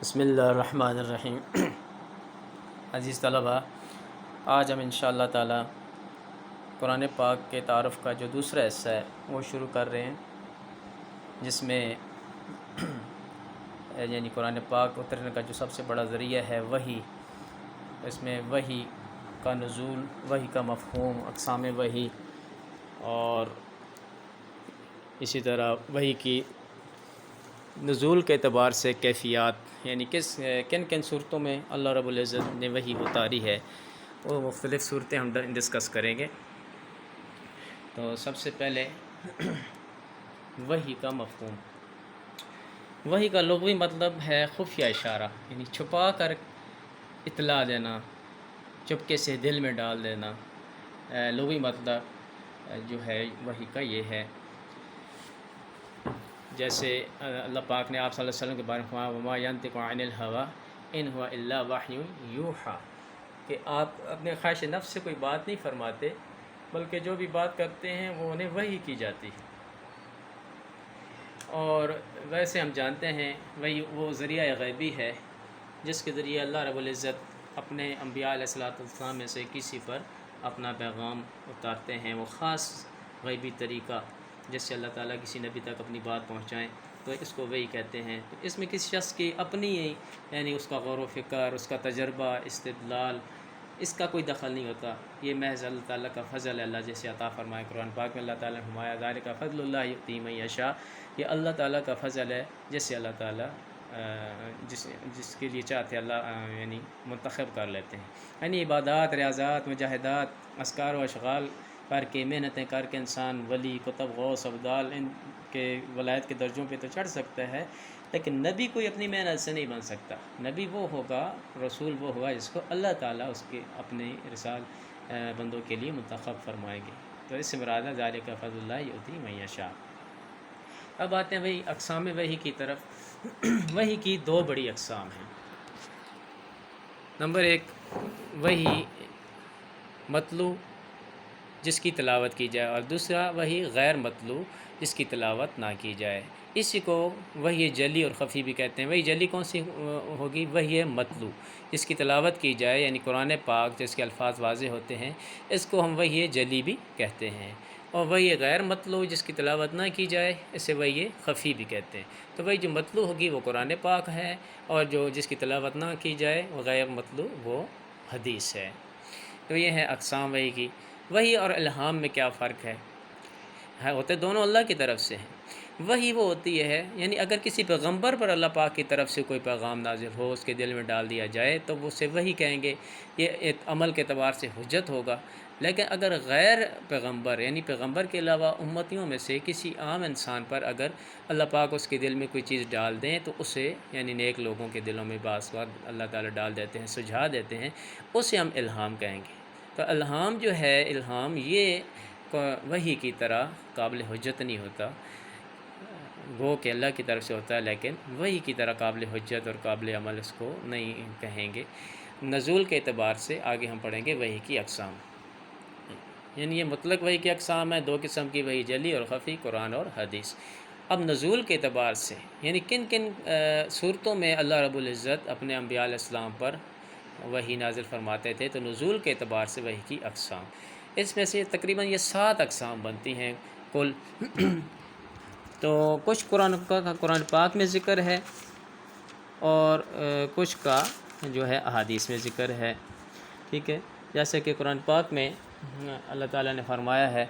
بسم اللہ الرحمن الرحیم۔ عزیز طلبہ، آج ہم انشاءاللہ تعالی قرآن پاک کے تعارف کا جو دوسرا حصہ ہے وہ شروع کر رہے ہیں، جس میں یعنی قرآن پاک اترنے کا جو سب سے بڑا ذریعہ ہے وحی، اس میں وحی کا نزول، وحی کا مفہوم، اقسام وحی، اور اسی طرح وحی کی نزول کے اعتبار سے کیفیات، یعنی کن کن صورتوں میں اللہ رب العزت نے وحی اتاری ہے، وہ مختلف صورتیں ہم ڈسکس کریں گے۔ تو سب سے پہلے وحی کا مفہوم۔ وحی کا لغوی مطلب ہے خفیہ اشارہ، یعنی چھپا کر اطلاع دینا، چپکے سے دل میں ڈال دینا۔ لغوی مطلب جو ہے وحی کا یہ ہے، جیسے اللہ پاک نے آپ صلی اللہ علیہ وسلم کے بارے میں فرمایا وما ینطق عن الہویٰ ان هو الا وحی یوحیٰ، کہ آپ اپنے خواہش نفس سے کوئی بات نہیں فرماتے، بلکہ جو بھی بات کرتے ہیں وہ انہیں وحی کی جاتی ہے۔ اور ویسے ہم جانتے ہیں وہی وہ ذریعہ غیبی ہے جس کے ذریعے اللہ رب العزت اپنے انبیاء علیہ السلام میں سے کسی پر اپنا پیغام اتارتے ہیں۔ وہ خاص غیبی طریقہ جس سے اللہ تعالیٰ کسی نبی تک اپنی بات پہنچائیں، تو اس کو وحی کہتے ہیں۔ تو اس میں کسی شخص کی اپنی یعنی اس کا غور و فکر، اس کا تجربہ، استدلال، اس کا کوئی دخل نہیں ہوتا۔ یہ محض اللہ تعالیٰ کا فضل ہے۔ اللہ جیسے عطا فرمائے قرآن پاک میں اللہ تعالیٰ نے فرمایا ذالک فضل اللہ یؤتی من یشاء، یہ اللہ تعالیٰ کا فضل ہے جس سے اللہ تعالیٰ جس کے لیے چاہتے اللہ یعنی منتخب کر لیتے ہیں۔ یعنی عبادات، ریاضات، مجاہدات، اذکار و اشغال کر کے، محنتیں کر کے انسان ولی، کتب، غوث، ابدال، ان کے ولایت کے درجوں پہ تو چڑھ سکتا ہے، لیکن نبی کوئی اپنی محنت سے نہیں بن سکتا۔ نبی وہ ہوگا، رسول وہ ہوگا جس کو اللہ تعالیٰ اس کے اپنے رسال بندوں کے لیے منتخب فرمائیں گے۔ تو اس سے مراد ہے ذالک فضل اللہ یؤتی من یشاء۔ اب آتے ہیں وہی اقسام وحی کی طرف۔ وحی کی دو بڑی اقسام ہیں۔ نمبر ایک، وحی مطلوع جس کی تلاوت کی جائے، اور دوسرا وحی غیر مطلوع جس کی تلاوت نہ کی جائے۔ اسی کو وحی جلی اور خفی بھی کہتے ہیں۔ وحی جلی کون سی ہوگی؟ وحی مطلوع جس کی تلاوت کی جائے، یعنی قرآن پاک جس کے الفاظ واضح ہوتے ہیں، اس کو ہم وحی جلی بھی کہتے ہیں۔ اور وحی غیر مطلوع جس کی تلاوت نہ کی جائے، اسے وحی خفی بھی کہتے ہیں۔ تو وحی جو مطلوع ہوگی وہ قرآن پاک ہے، اور جو جس کی تلاوت نہ کی جائے وہ غیر مطلوع وہ حدیث ہے۔ تو یہ ہے اقسام وحی کی۔ وحی اور الہام میں کیا فرق ہے؟ ہوتے دونوں اللہ کی طرف سے ہیں۔ وحی وہ ہوتی ہے، یعنی اگر کسی پیغمبر پر اللہ پاک کی طرف سے کوئی پیغام نازل ہو، اس کے دل میں ڈال دیا جائے تو وہ اسے وحی کہیں گے، یہ ایک عمل کے اعتبار سے حجت ہوگا۔ لیکن اگر غیر پیغمبر، یعنی پیغمبر کے علاوہ امتیوں میں سے کسی عام انسان پر اگر اللہ پاک اس کے دل میں کوئی چیز ڈال دیں تو اسے، یعنی نیک لوگوں کے دلوں میں بعض وقت اللہ تعالیٰ ڈال دیتے ہیں، سجھا دیتے ہیں، اسے ہم الہام کہیں گے۔ تو الہام جو ہے، الہام یہ وحی کی طرح قابل حجت نہیں ہوتا، وہ کہ اللہ کی طرف سے ہوتا ہے، لیکن وحی کی طرح قابل حجت اور قابل عمل اس کو نہیں کہیں گے۔ نزول کے اعتبار سے آگے ہم پڑھیں گے وحی کی اقسام، یعنی یہ مطلق وحی کی اقسام ہے، دو قسم کی، وحی جلی اور خفی، قرآن اور حدیث۔ اب نزول کے اعتبار سے، یعنی کن کن صورتوں میں اللہ رب العزت اپنے انبیاء علیہ السلام پر وحی نازل فرماتے تھے، تو نزول کے اعتبار سے وحی کی اقسام، اس میں سے تقریباً یہ 7 اقسام بنتی ہیں کل۔ تو کچھ قرآن پاک میں ذکر ہے، اور کچھ کا جو ہے احادیث میں ذکر ہے، ٹھیک ہے۔ جیسے کہ قرآن پاک میں اللہ تعالیٰ نے فرمایا ہے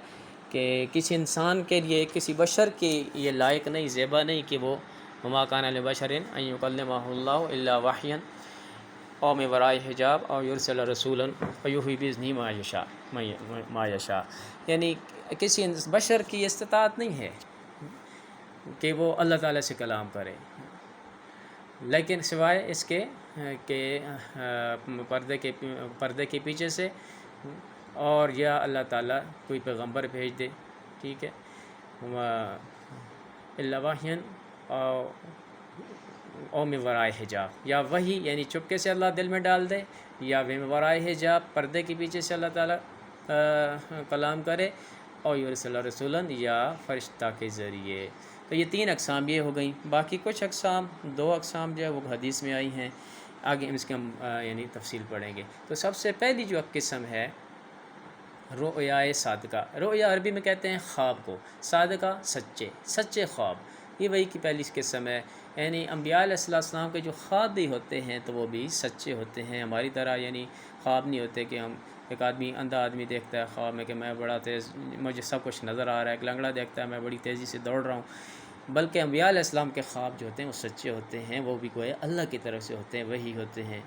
کہ کسی انسان کے لیے، کسی بشر کی یہ لائق نہیں، زیبا نہیں کہ وہ وما کان لبشر ان یکلمہ اللہ الا وحیا او من وراء حجاب او یرسل رسولا فیوحی باذنہ ما یشاء، یعنی کسی بشر کی استطاعت نہیں ہے کہ وہ اللہ تعالیٰ سے کلام کرے، لیکن سوائے اس کے کہ پردے کے پیچھے سے، اور یا اللہ تعالیٰ کوئی پیغمبر بھیج دے، ٹھیک ہے، الا وحیا او من وراء حجاب، یا وحی یعنی چپکے سے اللہ دل میں ڈال دے، یا من وراء حجاب پردے کے پیچھے سے اللہ تعالیٰ کلام کرے، اور یرسل رسولا یا فرشتہ کے ذریعے۔ تو یہ 3 اقسام یہ ہو گئیں. باقی کچھ اقسام 2 اقسام جو ہے وہ حدیث میں آئی ہیں، آگے اس کے ہم یعنی تفصیل پڑھیں گے. تو سب سے پہلی جو قسم ہے رؤیائے صادقہ. رؤیا عربی میں کہتے ہیں خواب کو، صادقہ سچے خواب. یہ وہی کی پہلی قسم ہے. یعنی انبیاء علیہ السلام کے جو خواب بھی ہوتے ہیں تو وہ بھی سچے ہوتے ہیں. ہماری طرح یعنی خواب نہیں ہوتے کہ ہم ایک اندھا آدمی دیکھتا ہے خواب میں کہ میں بڑا تیز، مجھے سب کچھ نظر آ رہا ہے. ایک لنگڑا دیکھتا ہے میں بڑی تیزی سے دوڑ رہا ہوں. بلکہ انبیاء علیہ السلام کے خواب جو ہوتے ہیں وہ سچے ہوتے ہیں، وہ بھی گویا اللہ کی طرف سے ہوتے ہیں، وہی ہوتے ہیں.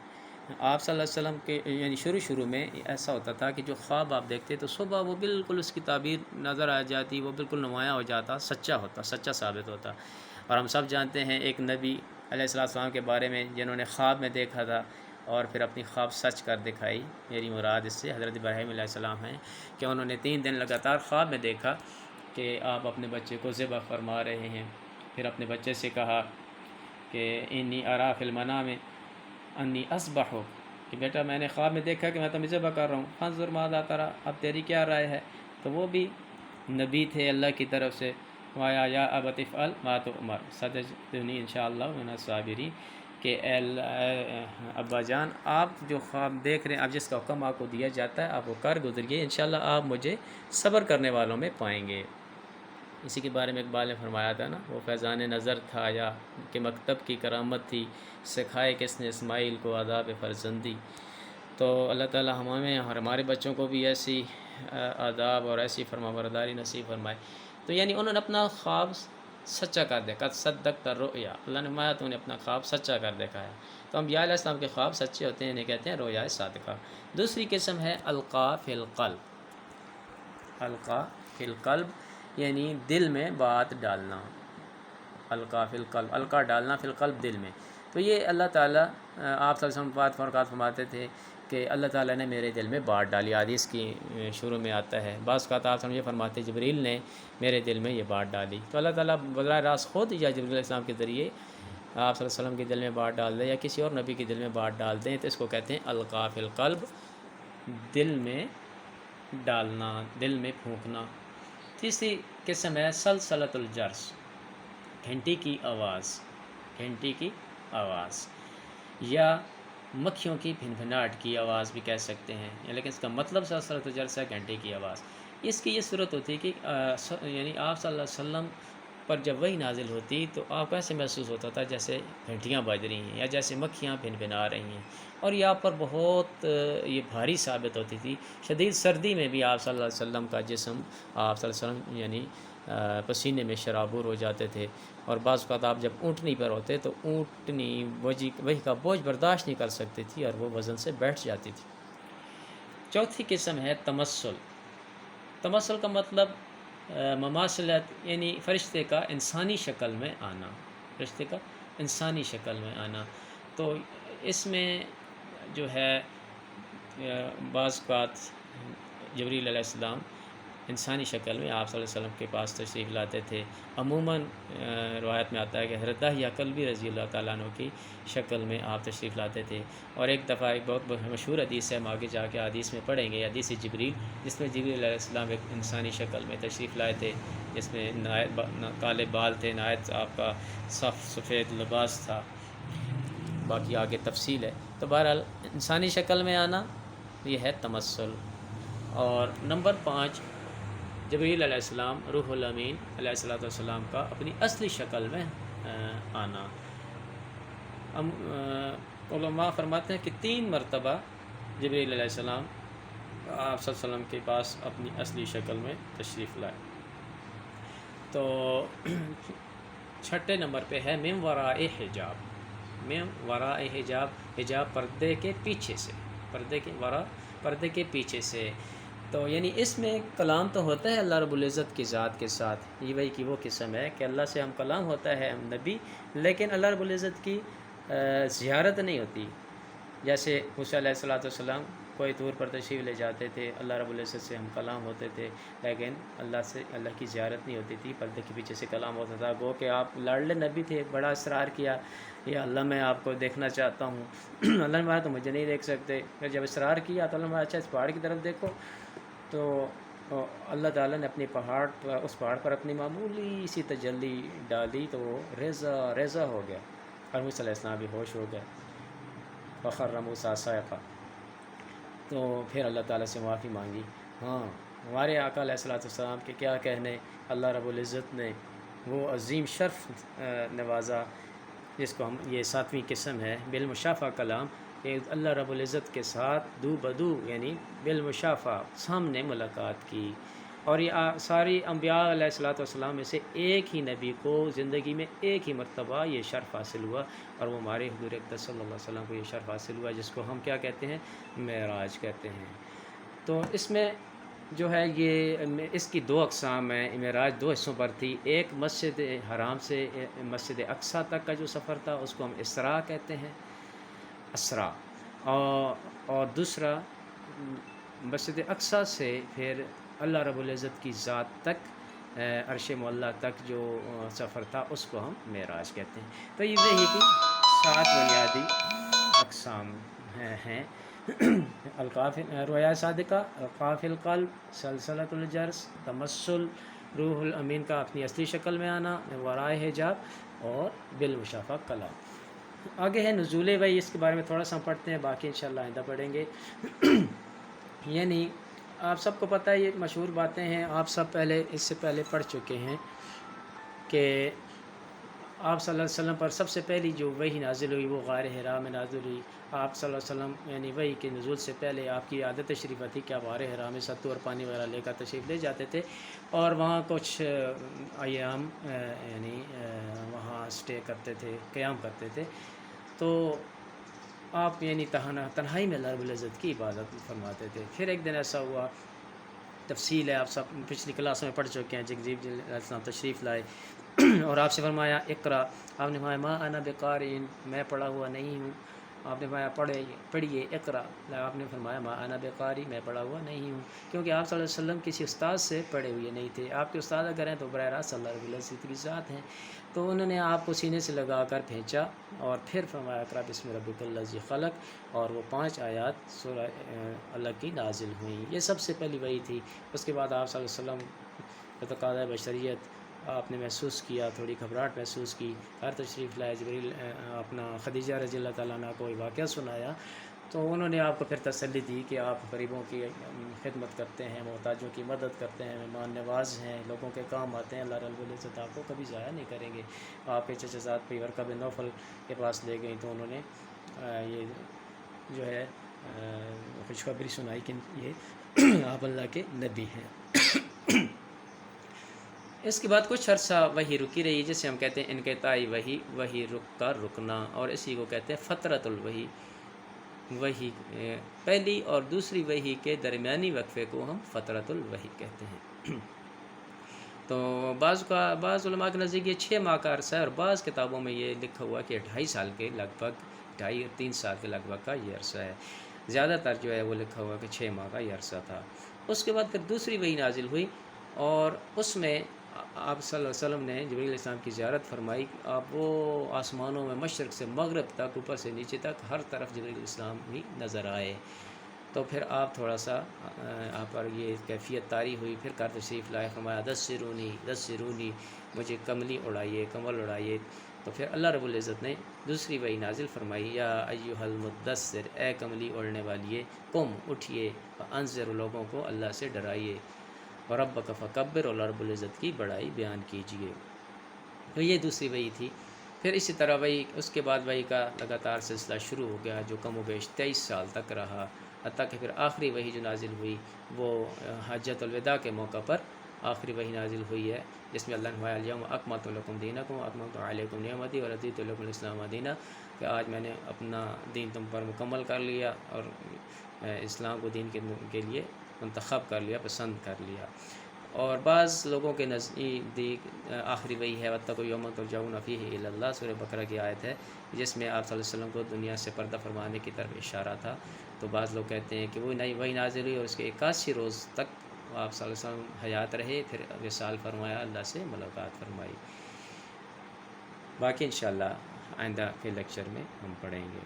آپ صلی اللہ علیہ وسلم کے یعنی شروع میں ایسا ہوتا تھا کہ جو خواب آپ دیکھتے تو صبح وہ بالکل اس کی تعبیر نظر آ جاتی، وہ بالکل نمایاں ہو جاتا، سچا ثابت ہوتا. اور ہم سب جانتے ہیں ایک نبی علیہ السلام کے بارے میں جنہوں نے خواب میں دیکھا تھا اور پھر اپنی خواب سچ کر دکھائی. میری مراد اس سے حضرت ابراہیم علیہ السلام ہیں کہ انہوں نے 3 دن لگاتار خواب میں دیکھا کہ آپ اپنے بچے کو ذبح فرما رہے ہیں. پھر اپنے بچے سے کہا کہ انی ارا فی المنام انی اصبح، کہ بیٹا میں نے خواب میں دیکھا کہ میں تمہیں ذبح کر رہا ہوں، فانظر ماذا تری، اب تیری کیا رائے ہے. تو وہ بھی نبی تھے اللہ کی طرف سے. وایا یا ابت افعل ما تؤمر ستجدنی انشاءاللہ من الصابرین، کہ ابا جان آپ جو خواب دیکھ رہے ہیں، آپ جس کا حکم آپ کو دیا جاتا ہے آپ وہ کر گزریے، انشاءاللہ آپ مجھے صبر کرنے والوں میں پائیں گے. اسی کے بارے میں اقبال نے فرمایا تھا نا، وہ فیضان نظر تھا یا کہ مکتب کی کرامت تھی، سکھائے کس نے اسماعیل کو آداب فرزندی. تو اللہ تعالی ہمیں اور ہمارے بچوں کو بھی ایسی آداب اور ایسی فرمانبرداری نصیب فرمائے. تو یعنی انہوں نے اپنا خواب سچا کر دیکھا، صدقت الرؤیا، اللہ نے فرمایا تو انہیں اپنا خواب سچا کر دکھایا. تو انبیاء علیہ السلام کے خواب سچے ہوتے ہیں، انہیں کہتے ہیں رؤیا صادقہ. دوسری قسم ہے القا فی القلب. القا فی القلب یعنی دل میں بات ڈالنا. القا فی القلب، القا ڈالنا فی القلب دل میں. تو یہ اللہ تعالیٰ آپ صلی اللہ علیہ وسلم بات فرقات فرماتے تھے کہ اللہ تعالیٰ نے میرے دل میں بات ڈالی. حدیث کی شروع میں آتا ہے، بعض کا آپ یہ فرماتے جبریل نے میرے دل میں یہ بات ڈالی. تو اللہ تعالیٰ براہ راست خود یا جبریل علیہ السلام کے ذریعے آپ صلی اللہ علیہ وسلم کے دل میں بات ڈال دیں یا کسی اور نبی کے دل میں بات ڈال دیں، تو اس کو کہتے ہیں القا فی القلب، دل میں ڈالنا، دل میں پھونکنا. تیسری قسم ہے سلسلۃ الجرس، گھنٹی کی آواز. گھنٹی کی آواز یا مکھیوں کی بھنبھناہٹ کی آواز بھی کہہ سکتے ہیں، لیکن اس کا مطلب سلسلۃ الجرس ہے گھنٹی کی آواز. اس کی یہ صورت ہوتی ہے کہ یعنی آپ صلی اللہ علیہ وسلم پر جب وحی نازل ہوتی تو آپ کو ایسے محسوس ہوتا تھا جیسے گھنٹیاں بج رہی ہیں یا جیسے مکھیاں بھنبھنا رہی ہیں. اور یہ آپ پر بہت یہ بھاری ثابت ہوتی تھی. شدید سردی میں بھی آپ صلی اللہ علیہ وسلم کا جسم، آپ صلی اللہ علیہ وسلم یعنی پسینے میں شرابور ہو جاتے تھے. اور بعض اوقات آپ جب اونٹنی پر ہوتے تو اونٹنی وہی کا بوجھ برداشت نہیں کر سکتی تھی اور وہ وزن سے بیٹھ جاتی تھی. چوتھی قسم ہے تمثل. تمثل کا مطلب مماثلت، یعنی فرشتے کا انسانی شکل میں آنا. فرشتے کا انسانی شکل میں آنا. تو اس میں جو ہے بعض اوقات جبریل علیہ السلام انسانی شکل میں آپ صلی اللہ علیہ وسلم کے پاس تشریف لاتے تھے. عموماً روایت میں آتا ہے کہ حضرت دحیہ کلبی رضی اللہ تعالیٰ عنہ کی شکل میں آپ تشریف لاتے تھے. اور ایک دفعہ ایک بہت مشہور حدیث ہے، ہم آگے جا کے حدیث میں پڑھیں گے، حدیث جبریل، جس میں جبریل علیہ السلام ایک انسانی شکل میں تشریف لائے تھے، جس میں کالے بال تھے، نہایت آپ کا صاف سفید لباس تھا. باقی آگے تفصیل ہے. تو بہرحال انسانی شکل میں آنا یہ ہے تمثل. اور نمبر 5 جبریل علیہ السلام روح الامین علیہ السلام کا اپنی اصلی شکل میں آنا. علماء فرماتے ہیں کہ 3 مرتبہ جبریل علیہ السلام آپ صلی اللہ علیہ وسلم کے پاس اپنی اصلی شکل میں تشریف لائے. تو 6 نمبر پہ ہے من وراء حجاب. من وراء حجاب، حجاب پردے کے پیچھے سے، پردے کے وراء پردے کے پیچھے سے. تو یعنی اس میں کلام تو ہوتا ہے اللہ رب العزت کی ذات کے ساتھ. یہ وہی کی وہ قسم ہے کہ اللہ سے ہم کلام ہوتا ہے، ہم نبی، لیکن اللہ رب العزت کی زیارت نہیں ہوتی. جیسے موسیٰ علیہ السلام کوئی طور پر تشریف لے جاتے تھے، اللہ رب العزت سے ہم کلام ہوتے تھے، لیکن اللہ کی زیارت نہیں ہوتی تھی، پردے کے پیچھے سے کلام ہوتا تھا. گو کہ آپ لاڈلے نبی تھے، بڑا اصرار کیا یا اللہ میں آپ کو دیکھنا چاہتا ہوں. اللہ نے تو مجھے نہیں دیکھ سکتے. پھر جب اصرار کیا تو اللہ نے اچھا اس پہاڑ کی طرف دیکھو. تو اور اللہ تعالیٰ نے اپنے پہاڑ پر اس پہاڑ پر اپنی معمولی سی تجلی ڈالی تو وہ ریزہ ریزہ ہو گیا اور موسیٰ علیہ السلام بھی ہوش ہو گئے، فخر موسیٰ صعقہ۔ تو پھر اللہ تعالیٰ سے معافی مانگی۔ ہاں، ہمارے آقا علیہ الصلوۃ والسلام کے کیا کہنے، اللہ رب العزت نے وہ عظیم شرف نوازا جس کو ہم یہ 7ویں قسم ہے بالمشافہ کلام، کہ اللہ رب العزت کے ساتھ دو بدو یعنی بالمشافہ سامنے ملاقات کی۔ اور یہ ساری انبیاء علیہ الصلوۃ والسلام میں سے ایک ہی نبی کو زندگی میں ایک ہی مرتبہ یہ شرف حاصل ہوا، اور وہ ہمارے حضور اقدس صلی اللہ علیہ وسلم کو یہ شرف حاصل ہوا جس کو ہم کیا کہتے ہیں، معراج کہتے ہیں۔ تو اس میں جو ہے یہ اس کی 2 اقسام ہیں۔ معراج 2 حصوں پر تھی، ایک مسجد حرام سے مسجد اقصیٰ تک کا جو سفر تھا اس کو ہم اسراء کہتے ہیں، اسراء، اور دوسرا مسجد اقصیٰ سے پھر اللہ رب العزت کی ذات تک عرش معلیٰ تک جو سفر تھا اس کو ہم معراج کہتے ہیں۔ تو یہ وحی کی 7 بنیادی اقسام ہیں۔ رؤیا صادقہ، اوقاف القلب، سلسلۃ الجرس، تمثل روح الامین کا اپنی اصلی شکل میں آنا، ورائے حجاب، اور بالمشافہ کلام۔ آگے ہے نزول وحی، اس کے بارے میں تھوڑا سا پڑھتے ہیں، باقی انشاءاللہ آئندہ پڑھیں گے۔ یعنی آپ سب کو پتہ ہے، یہ مشہور باتیں ہیں، آپ سب پہلے اس سے پہلے پڑھ چکے ہیں کہ آپ صلی اللہ علیہ وسلم پر سب سے پہلی جو وحی نازل ہوئی وہ غار حرا میں نازل ہوئی۔ آپ صلی اللہ علیہ وسلم یعنی وحی کے نزول سے پہلے آپ کی عادت شریفہ تھی کہ آپ غار حرا میں ستو اور پانی وغیرہ لے کر تشریف لے جاتے تھے، اور وہاں کچھ ایام یعنی وہاں اسٹے کرتے تھے، قیام کرتے تھے۔ تو آپ یعنی تنہائی میں اللہ رب العزت کی عبادت فرماتے تھے۔ پھر ایک دن ایسا ہوا، تفصیل ہے، آپ سب پچھلی کلاس میں پڑھ چکے ہیں، جبریل علیہ السلام تشریف لائے اور آپ سے فرمایا اقرا، آپ نے فرمایا ما انا بقارئ، میں پڑھا ہوا نہیں ہوں۔ آپ نے فرمایا پڑھیے اقرا، آپ نے فرمایا ما انا بقارئ، میں پڑھا ہوا نہیں ہوں، کیونکہ آپ صلی اللہ علیہ وسلم کسی استاد سے پڑھے ہوئے نہیں تھے۔ آپ کے استاد اگر ہیں تو براہ راست اللہ رب العزت کی ذات ہیں، تو انہوں نے آپ کو سینے سے لگا کر پھینچا اور پھر فرمایا اقرا بسم ربک الذی خلق، اور وہ 5 آیات سورہ اللہ کی نازل ہوئیں۔ یہ سب سے پہلی وحی تھی۔ اس کے بعد آپ صلی اللہ علیہ وسلم تقاضۂ بشریت آپ نے محسوس کیا، تھوڑی گھبراہٹ محسوس کی، گھر تشریف لائے، جبریل اپنا خدیجہ رضی اللہ تعالیٰ عنہ کو واقعہ سنایا، تو انہوں نے آپ کو پھر تسلی دی کہ آپ غریبوں کی خدمت کرتے ہیں، محتاجوں کی مدد کرتے ہیں، مہمان نواز ہیں، لوگوں کے کام آتے ہیں، اللہ رب العزت آپ کو کبھی ضائع نہیں کریں گے۔ آپ کے چچا زاد پہ ورقہ بن نوفل کے پاس لے گئیں تو انہوں نے یہ جو ہے خوشخبری سنائی کہ یہ آپ اللہ کے نبی ہیں۔ اس کے بعد کچھ عرصہ وحی رکی رہی، جسے ہم کہتے ہیں انقطاعی وحی، وحی رک کا رکنا، اور اسی کو کہتے ہیں فترۃ الوحی۔ وحی پہلی اور دوسری وحی کے درمیانی وقفے کو ہم فترۃ الوحی کہتے ہیں۔ تو بعض علماء کے نزدیک یہ 6 ماہ کا عرصہ ہے، اور بعض کتابوں میں یہ لکھا ہوا کہ 2.5 سال کے لگ بھگ، 2.5 اور 3 سال کے لگ بھگ کا یہ عرصہ ہے۔ زیادہ تر جو ہے وہ لکھا ہوا کہ 6 ماہ کا یہ عرصہ تھا۔ اس کے بعد پھر دوسری وحی نازل ہوئی، اور اس میں آپ صلی اللہ علیہ وسلم نے جبریل علیہ السلام کی زیارت فرمائی۔ آپ وہ آسمانوں میں مشرق سے مغرب تک، اوپر سے نیچے تک، ہر طرف جبریل علیہ السلام بھی نظر آئے۔ تو پھر آپ تھوڑا سا آپ پر یہ کیفیت طاری ہوئی، پھر کر تشریف لائے، فرمایا دثرونی، مجھے کملی اڑائیے، کمل اڑائیے۔ تو پھر اللہ رب العزت نے دوسری وحی نازل فرمائی، یا ایھا المدثر، اے کملی اڑنے والیے، قم، اٹھیے، انذر، لوگوں کو اللہ سے ڈرائیے، وربک فکبر، اور رب العزت کی بڑائی بیان کیجیے۔ تو یہ دوسری وحی تھی۔ پھر اسی طرح وحی اس کے بعد وحی کا لگاتار سلسلہ شروع ہو گیا، جو کم و بیش 23 سال تک رہا، حتیٰ کہ پھر آخری وحی جو نازل ہوئی وہ حجۃ الوداع کے موقع پر آخری وحی نازل ہوئی ہے، جس میں اللہ نے فرمایا الیوم اکملت لکم دینکم واتممت علیکم نعمتی ورضیت لکم الاسلام دینا، کہ آج میں نے اپنا دین تم پر مکمل کر لیا اور اسلام کو دین کے لیے منتخب کر لیا، پسند کر لیا۔ اور بعض لوگوں کے نزدیک آخری وحی ہے واتقوا یوما ترجعون فیہ الی اللہ، سورہ بقرہ کی آیت ہے، جس میں آپ صلی اللہ علیہ وسلم کو دنیا سے پردہ فرمانے کی طرف اشارہ تھا۔ تو بعض لوگ کہتے ہیں کہ وہ نئی وحی نازل ہوئی اور اس کے 81 روز تک آپ صلی اللہ علیہ وسلم حیات رہے، پھر وصال فرمایا، اللہ سے ملاقات فرمائی۔ باقی انشاءاللہ آئندہ کے لیکچر میں ہم پڑھیں گے۔